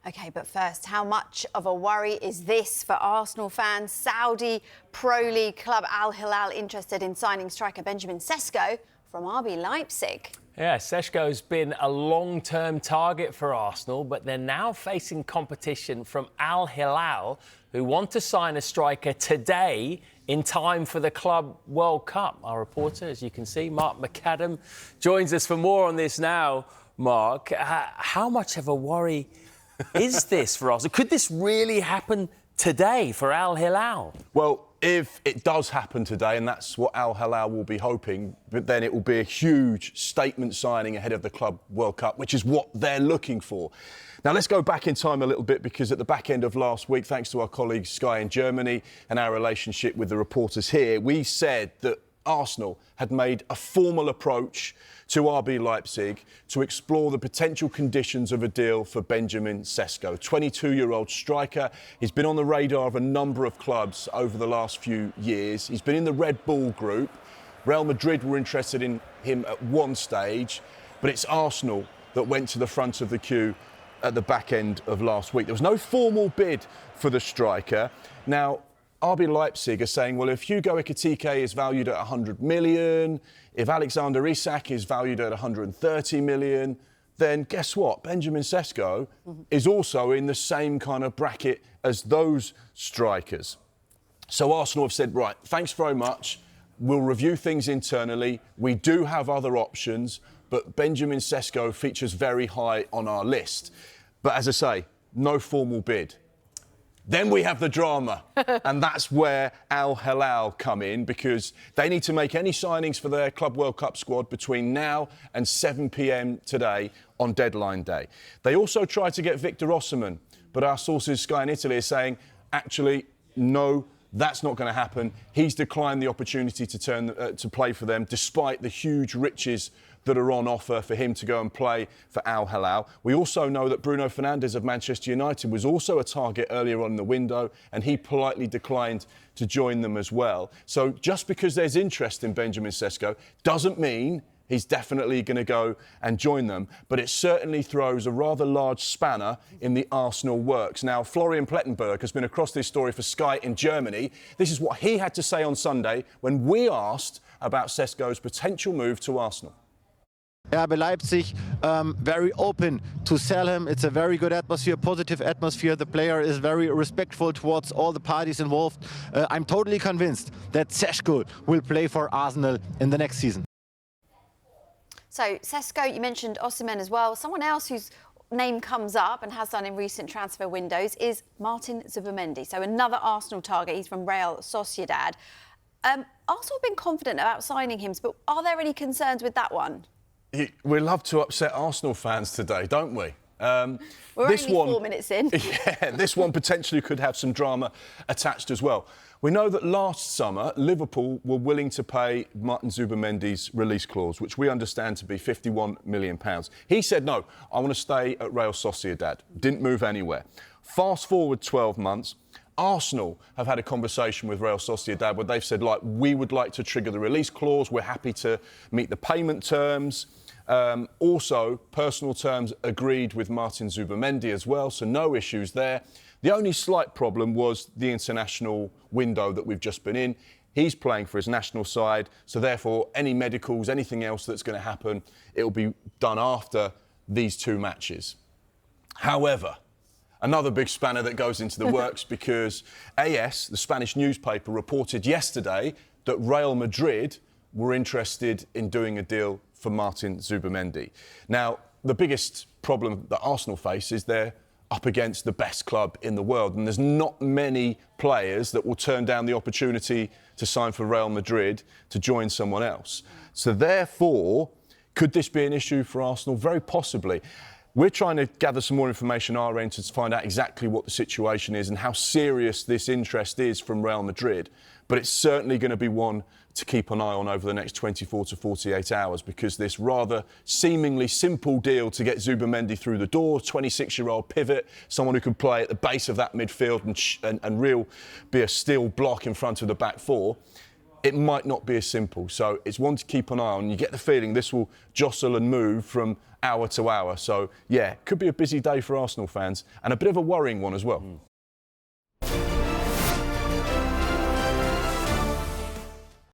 OK, but first, how much of a worry is this for Arsenal fans? Saudi Pro League club Al-Hilal interested in signing striker Benjamin Sesko from RB Leipzig. Yeah, Sesko's been a long-term target for Arsenal, but they're now facing competition from Al-Hilal, who want to sign a striker today in time for the Club World Cup. Our reporter, as you can see, Mark McAdam, joins us for more on this now. Mark, how much of a worry is this for Arsenal? Could this really happen today for Al-Hilal? Well, if it does happen today, and that's what Al-Hilal will be hoping, but then it will be a huge statement signing ahead of the Club World Cup, which is what they're looking for. Now, let's go back in time a little bit, because at the back end of last week, thanks to our colleagues Sky in Germany and our relationship with the reporters here, we said that Arsenal had made a formal approach to RB Leipzig to explore the potential conditions of a deal for Benjamin Sesko, 22-year-old striker. He's been on the radar of a number of clubs over the last few years. He's been in the Red Bull group. Real Madrid were interested in him at one stage, but it's Arsenal that went to the front of the queue at the back end of last week. There was no formal bid for the striker. Now, RB Leipzig are saying, well, if Hugo Ekitike is valued at 100 million, if Alexander Isak is valued at 130 million, then guess what? Benjamin Sesko is also in the same kind of bracket as those strikers. So Arsenal have said, right, thanks very much. We'll review things internally. We do have other options, but Benjamin Sesko features very high on our list. But as I say, no formal bid. Then we have the drama, and that's where Al-Hilal come in, because they need to make any signings for their Club World Cup squad between now and 7 p.m. today on deadline day. They also tried to get Victor Osimhen, but our sources, Sky in Italy, are saying, actually, no, that's not going to happen. He's declined the opportunity to play for them, despite the huge riches that are on offer for him to go and play for Al-Hilal. We also know that Bruno Fernandes of Manchester United was also a target earlier on in the window, and he politely declined to join them as well. So just because there's interest in Benjamin Sesko doesn't mean he's definitely going to go and join them, but it certainly throws a rather large spanner in the Arsenal works. Now, Florian Plettenberg has been across this story for Sky in Germany. This is what he had to say on Sunday when we asked about Sesko's potential move to Arsenal. RB Leipzig very open to sell him. It's a very good atmosphere, positive atmosphere. The player is very respectful towards all the parties involved. I'm totally convinced that Sesko will play for Arsenal in the next season. So, Sesko, you mentioned Osimhen as well. Someone else whose name comes up and has done in recent transfer windows is Martin Zubimendi. So another Arsenal target. He's from Real Sociedad. Arsenal have been confident about signing him, but are there any concerns with that one? We love to upset Arsenal fans today, don't we? We're only 4 minutes in. Yeah, this one potentially could have some drama attached as well. We know that last summer, Liverpool were willing to pay Martin Zubimendi's release clause, which we understand to be £51 million. He said, no, I want to stay at Real Sociedad. Didn't move anywhere. Fast forward 12 months. Arsenal have had a conversation with Real Sociedad where they've said, like, we would like to trigger the release clause. We're happy to meet the payment terms. Also, personal terms agreed with Martin Zubimendi as well, so no issues there. The only slight problem was the international window that we've just been in. He's playing for his national side, so therefore any medicals, anything else that's going to happen, it'll be done after these two matches. However, another big spanner that goes into the works, because AS, the Spanish newspaper, reported yesterday that Real Madrid were interested in doing a deal for Martin Zubimendi. Now, the biggest problem that Arsenal face is they're up against the best club in the world, and there's not many players that will turn down the opportunity to sign for Real Madrid to join someone else. So therefore, could this be an issue for Arsenal? Very possibly. We're trying to gather some more information on our end to find out exactly what the situation is and how serious this interest is from Real Madrid. But it's certainly going to be one to keep an eye on over the next 24 to 48 hours, because this rather seemingly simple deal to get Zubimendi through the door, 26-year-old pivot, someone who can play at the base of that midfield and be a steel block in front of the back four, it might not be as simple. So it's one to keep an eye on. You get the feeling this will jostle and move from hour to hour. So, yeah, could be a busy day for Arsenal fans and a bit of a worrying one as well.